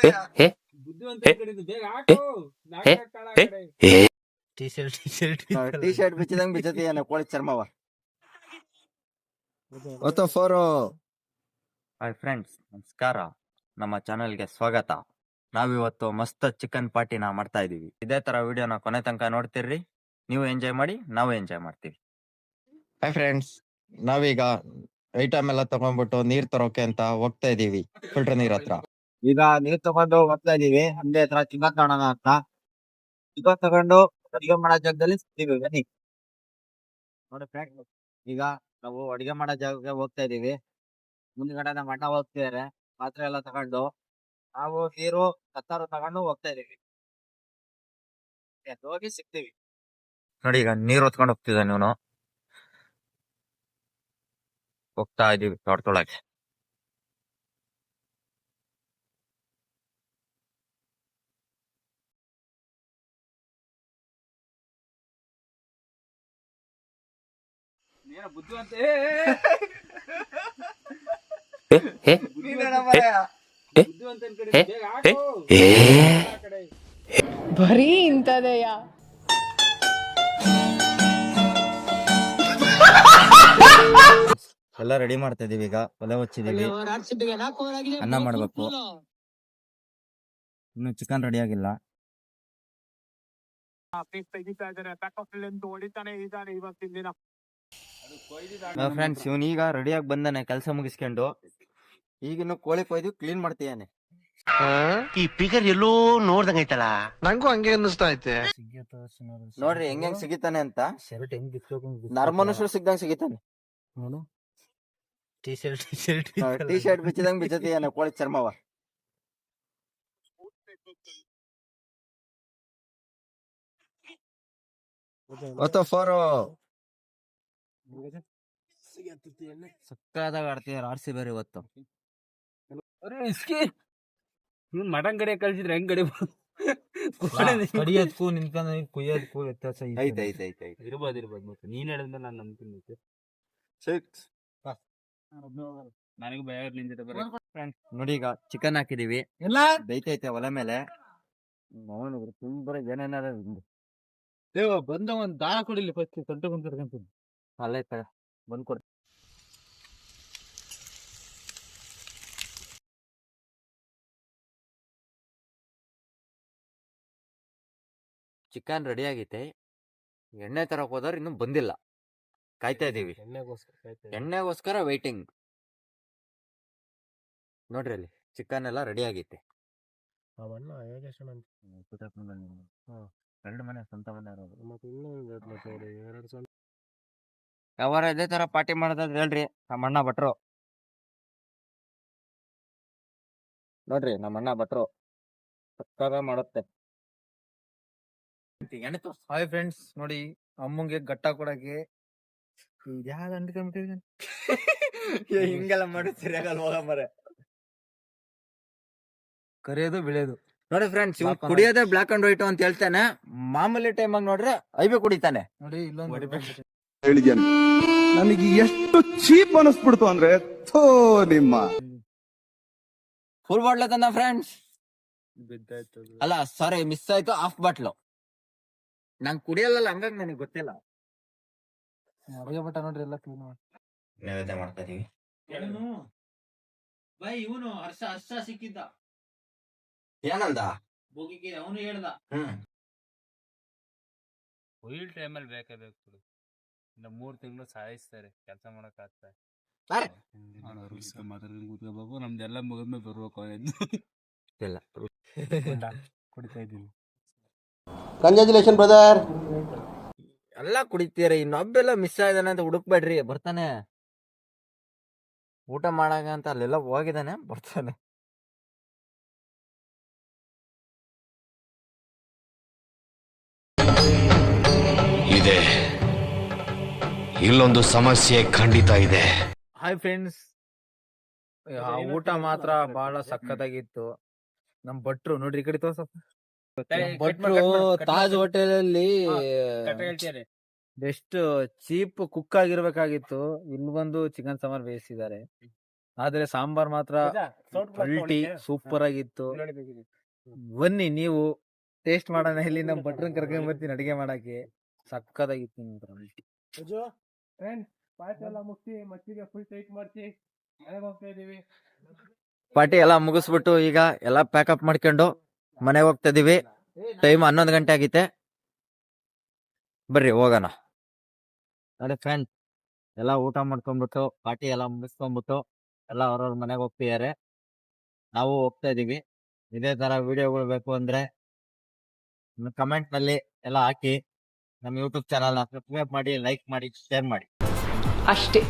ಹೇ ಬುದ್ಧಿವಂತ ಕಡೆದು ಬೇಗ ಹಾಕು ನಾಟಕ ಕಾಳ ಕಡೆ ಟಿ ಶರ್ಟ್ ಟಿ ಶರ್ಟ್ ಬಿಚ್ಚಿದಂಗ್ ಬಿಚ್ಚತಿ ಕೋಳಿ ಚರ್ಮವ ಒತ್ತು ಫೋರು. ಹಾಯ್ ಫ್ರೆಂಡ್ಸ್, ನಮಸ್ಕಾರ. ನಮ್ಮ ಚಾನೆಲ್ಗೆ ಸ್ವಾಗತ. ನಾವಿವತ್ತು ಮಸ್ತ್ ಚಿಕನ್ ಪಾರ್ಟಿನ ಮಾಡ್ತಾ ಇದೀವಿ. ಇದೇ ತರ ವಿಡಿಯೋನ ಕೊನೆ ತನಕ ನೋಡ್ತಿರ್ರಿ. ನೀವು ಎಂಜಾಯ್ ಮಾಡಿ, ನಾವು ಎಂಜಾಯ್ ಮಾಡ್ತೀವಿ. ಹಾಯ್ ಫ್ರೆಂಡ್ಸ್, ನಾವೀಗ ಐಟಮ್ ಎಲ್ಲ ತಗೊಂಡ್ಬಿಟ್ಟು ನೀರ್ ತರೋಕೆ ಅಂತ ಹೋಗ್ತಾ ಇದೀವಿ ಫಿಲ್ಟರ್ ನೀರ್ ಹತ್ರ. ಈಗ ನೀರ್ ತಗೊಂಡು ಹೋಗ್ತಾ ಇದೀವಿ. ಹಂಗೆ ಹತ್ರ ಚಿಕನ್ ತಗೋಣ ಅಂತ. ಚಿಕನ್ ತಗೊಂಡು ಅಡಿಗೆ ಮಾಡೋ ಜಾಗದಲ್ಲಿ ಸಿಗ್ತೀವಿ. ಬನ್ನಿ ನೋಡಿ ಫ್ರೆಂಡ್ಸ್, ಈಗ ನಾವು ಅಡಿಗೆ ಮಾಡೋ ಜಾಗಕ್ಕೆ ಹೋಗ್ತಾ ಇದೀವಿ. ಮುಂದ್ಗಡೆ ನಮ್ಮ ಅಣ್ಣ ಹೋಗ್ತಿದಾರೆ ಪಾತ್ರೆ ಎಲ್ಲ ತಗೊಂಡು. ನಾವು ನೀರು ಕತ್ತಾರು ತಗೊಂಡು ಹೋಗ್ತಾ ಇದೀವಿ. ಹೋಗಿ ಸಿಗ್ತೀವಿ ನೋಡಿ. ಈಗ ನೀರು ಹೊತ್ಕೊಂಡು ಹೋಗ್ತಿದ್ದಾನೆ ಇವನು. ಹೋಗ್ತಾ ಇದೀವಿ ತೋಟದೊಳಗೆ. ನೀನ ಬುದ್ಧಿವಂತ ಹೇ ಬುದ್ಧಿವಂತನ ಕಡೆದು ಬೇಗ ಹಾಕು ನಾಟಕ ಕಡೆ ಬರೀ ಇಂಥದೆಯ ಎಲ್ಲ ರೆಡಿ ಮಾಡ್ತಾ ಇದೀವಿ. ಈಗ ಒಲೆ ಹಚ್ಚಿದೀವಿ. ಅನ್ನ ಮಾಡ್ಬೇಕು. ಇನ್ನು ಚಿಕನ್ ರೆಡಿ ಆಗಿಲ್ಲ. ಫ್ರೆಂಡ್ಸ್, ಇವನ್ ಈಗ ರೆಡಿಯಾಗಿ ಬಂದಾನೆ ಕೆಲಸ ಮುಗಿಸ್ಕೊಂಡು. ಈಗಿನ್ನು ಕೋಳಿ ಕೊಯ್ದು ಕ್ಲೀನ್ ಮಾಡ್ತೀಯಾನೆ. ಈ ಪಿಗರ್ ಎಲ್ಲೋ ನೋಡ್ದಂಗೈತಲ್ಲ. ನಂಗೂ ಹಂಗೆ ಅನ್ನಿಸ್ತಾ ಐತೆ. ನೋಡ್ರಿ ಹೆಂಗ್ ಸಿಗಿತಾನೆ ಅಂತ. ಶರ್ಟ್ ಹೆಂಗ್ ನರ್ಮನುಷ್ಯರು ಸಿಗ್ದಂಗ್ ಸಿಗಿತಾನೆ. ನೋಡು. ಟಿ ಶರ್ಟ್ ಟಿ ಶರ್ಟ್ ಬಿಚ್ಚಿದಂಗ್ ಬಿಚ್ಚತಿಯಾನೆ ಕೋಳಿ ಚರ್ಮವ. ಒತ್ತು ಫೋರು. ಸಕ್ಕದಾಗ ಆಡ್ತೀಯಾರ ಆರ್ಸಿ ಬೇರೆ ಇವತ್ತು. ಇವ್ನ್ ಮಟನ್ ಕಡೆ ಕಳ್ಸಿದ್ರೆ ಹೆಂಗ್ ಕಡೆ ಕಡಿಯೋದಕ್ಕೂ ನಿನ್ಕೊಂಡು ಕುಯ್ಯೋದಕ್ಕೂ ವ್ಯತ್ಯಾಸ ಐತೆ. ಇರ್ಬೋದು ಮತ್ತೆ ನೀನ್ ಹೇಳಿದ್ಮೇಲೆ ನಾನು ನಂಬ್ತೀನಿ. ಮತ್ತೆ ನನಗೂ ಭಯ ನಿಂತಿದೆ ಬರೀ. ನೋಡಿ ಈಗ ಚಿಕನ್ ಹಾಕಿದೀವಿ. ದೈತೈತೆ ಒಲೆ ಮೇಲೆ. ತುಂಬಾ ಏನೇನಾರ ಬಂದ ಒಂದ್ ದಾರ ಕೊಡಿಲಿ ಫಸ್ಟ್ ಕಂಟು ಕುಂತಿರ್ಕಂತ ಅಲ್ಲೇ ಬಂದ್ ಕೊಡಿ. ಚಿಕನ್ ರೆಡಿ ಆಗೈತೆ. ಎಣ್ಣೆ ತರಕ್ ಹೋದವ್ರು ಇನ್ನೂ ಬಂದಿಲ್ಲ. ಕಾಯ್ತಾ ಇದೀವಿ. ಎಣ್ಣೆಗೋಸ್ಕರ ವೈಟಿಂಗ್. ನೋಡ್ರಿ ಅಲ್ಲಿ ಚಿಕನ್ ಎಲ್ಲ ರೆಡಿ ಆಗೈತೆ. ಎರಡು ಮನೆ ಸ್ವಂತ ಮನೆ ಯಾವಾರ ಇದೇ ತರ ಪಾರ್ಟಿ ಮಾಡೋದಾದ್ರೆ ಹೇಳ್ರಿ. ನಮ್ಮ ಅಣ್ಣ ಭಟ್ರು ನೋಡ್ರಿ, ನಮ್ಮ ಅಣ್ಣ ಭಟ್ರು ಸಕ್ಕಗ ಮಾಡುತ್ತೆ. ಹಾಯ್ ಫ್ರೆಂಡ್ಸ್, ನೋಡಿ ಅಮ್ಮಂಗೆ ಗಟ್ಟ ಕೊಡಕ್ಕೆ ಹಿಂಗೆಲ್ಲ ಮಾಡಿ ಸರಿಯಾಗಲ್ಲ ಹೋಗಂಬರೆ. ಕರಿಯೋದು ಬೆಳೆಯೋದು ನೋಡಿ ಫ್ರೆಂಡ್ಸ್, ಇವ್ ಕುಡಿಯೋದೇ ಬ್ಲಾಕ್ ಅಂಡ್ ವೈಟ್ ಅಂತ ಹೇಳ್ತಾನೆ. ಮಾಮೂಲಿ ಟೈಮಾಗ ನೋಡ್ರೆ ಐಬಿ ಕುಡಿತಾನೆ. ನೋಡಿ ಇಲ್ಲೊಂದು ಹೇಳಿದ್ಯಾನೆ. ನನಗೆ ಎಷ್ಟು ಚೀಪ್ ಅನಿಸ್ಬಿಡ್ತು ಅಂದ್ರೆ ಥೋ ನಿಮ್ಮ ಫುಲ್ ಬಾಟ್ಲ್ ತಂದ ಫ್ರೆಂಡ್ಸ್. ಅಲ್ಲ ಸಾರಿ, ಮಿಸ್ ಆಯ್ತು. Half bottle. ನಂಗೆ ಕುಡಿಯಲ್ಲ, ಹಂಗಾಗಿ ನನಗೆ ಗೊತ್ತಿಲ್ಲ. ಅಡುಗೆ ಮಟ್ಟ ನೋಡ್ರಿ ಎಲ್ಲ ಕ್ಲೀನ್ ಮಾಡಿ ನೈವೇದ್ಯ ಮಾಡ್ತಾ ಇದೀವಿ. ಬೈ ಇವನು ಹರ್ಷ ಸಿಕ್ಕಿದ್ದ ಏನಂದ ಬೋಗಿಗೆ. ಅವನು ಹೇಳ್ದ ಒಯ್ಲ್ ಟೈಮಲ್ಲಿ ಬೇಕೇ ಬೇಕು. ಇನ್ನು 3 ತಿಂಗಳು ಸಾಯಿಸ್ತಾರೆ, ಕೆಲಸ ಮಾಡಕ್ ಆಗ್ತಾರೆ. ಕೂತ್ಕೋಬೇಕು, ನಮ್ದೆಲ್ಲ ಮುಗಿದ್ಮೇಲೆ ಬರ್ಬೇಕು. ಇಲ್ಲ ಕುಡಿತಾ ಇದ್ದೀವಿ. Congratulation brother. ಎಲ್ಲ ಕುಡಿತೀರಿ. ಇನ್ನೊಬ್ಬೆಲ್ಲ ಮಿಸ್ ಆಗಿದಾನೆ ಅಂತ ಹುಡುಕ್ಬೇಡ್ರಿ, ಬರ್ತಾನೆ. ಊಟ ಮಾಡಾಗ ಅಂತ ಅಲ್ಲೆಲ್ಲ ಹೋಗಿದ್ದಾನೆ, ಬರ್ತಾನೆ. ಇದೆ, ಇಲ್ಲೊಂದು ಸಮಸ್ಯೆ ಖಂಡಿತ ಇದೆ. ಹಾಯ್ ಫ್ರೆಂಡ್ಸ್, ಊಟ ಮಾತ್ರ ಬಹಳ ಸಖತ್ತಾಗಿತ್ತು. ನಮ್ ಭಟ್ರು ನೋಡ್ರಿ, ಈ ಕಡೆ ತೋರ್ಸಪ್ಪ. ಭಟ್ರು ತಾಜ್ ಹೋಟೆಲ್ ಅಲ್ಲಿ ಹೇಳ್ತಾರೆ ಬೆಸ್ಟ್ ಚೀಪ್ ಕುಕ್ ಆಗಿರ್ಬೇಕಾಗಿತ್ತು. ಇಲ್ಲಿ ಬಂದು ಚಿಕನ್ ಸಾಂಬಾರ್ ಬೇಯಿಸಿದ್ದಾರೆ. ಆದ್ರೆ ಸಾಂಬಾರ್ ಮಾತ್ರ ಅಲ್ಟಿ ಸೂಪರ್ ಆಗಿತ್ತು. ಬನ್ನಿ ನೀವು ಟೇಸ್ಟ್ ಮಾಡೋಣ. ಇಲ್ಲಿ ನಮ್ ಭಟ್ರನ್ ಕರ್ಕೊಂಡ್ ಬರ್ತೀನಿ ಅಡಿಗೆ ಮಾಡಕ್ಕೆ. ಸಕ್ಕದಾಗಿತ್ತು ಮಾತ್ರ ಅಲ್ಟಿ. ಪಾರ್ಟಿ ಎಲ್ಲ ಮುಗಿಸ್ಬಿಟ್ಟು ಈಗ ಎಲ್ಲ ಪ್ಯಾಕಪ್ ಮಾಡ್ಕೊಂಡು ಮನೆಗೆ ಹೋಗ್ತಾ ಇದೀವಿ. ಟೈಮ್ 11 ಗಂಟೆ ಆಗೈತೆ. ಬರ್ರಿ ಹೋಗೋಣ. ನೋಡಿ ಫ್ರೆಂಡ್, ಎಲ್ಲ ಊಟ ಮಾಡ್ಕೊಂಡ್ಬಿಟ್ಟು ಪಾರ್ಟಿ ಎಲ್ಲ ಮುಗಿಸ್ಕೊಂಡ್ಬಿಟ್ಟು ಎಲ್ಲ ಅವ್ರವ್ರ ಮನೆಗೆ ಹೋಗ್ತಿದ್ದಾರೆ. ನಾವು ಹೋಗ್ತಾ ಇದೀವಿ. ಇದೇ ತರ ವಿಡಿಯೋಗಳು ಬೇಕು ಅಂದ್ರೆ ಕಮೆಂಟ್ ನಲ್ಲಿ ಎಲ್ಲ ಹಾಕಿ. ನಮ್ಮ ಯೂಟ್ಯೂಬ್ ಚಾನಲ್ ನ ಸಬ್ಸ್ಕ್ರೈಬ್ ಮಾಡಿ, ಲೈಕ್ ಮಾಡಿ, ಶೇರ್ ಮಾಡಿ. ಅಷ್ಟೇ.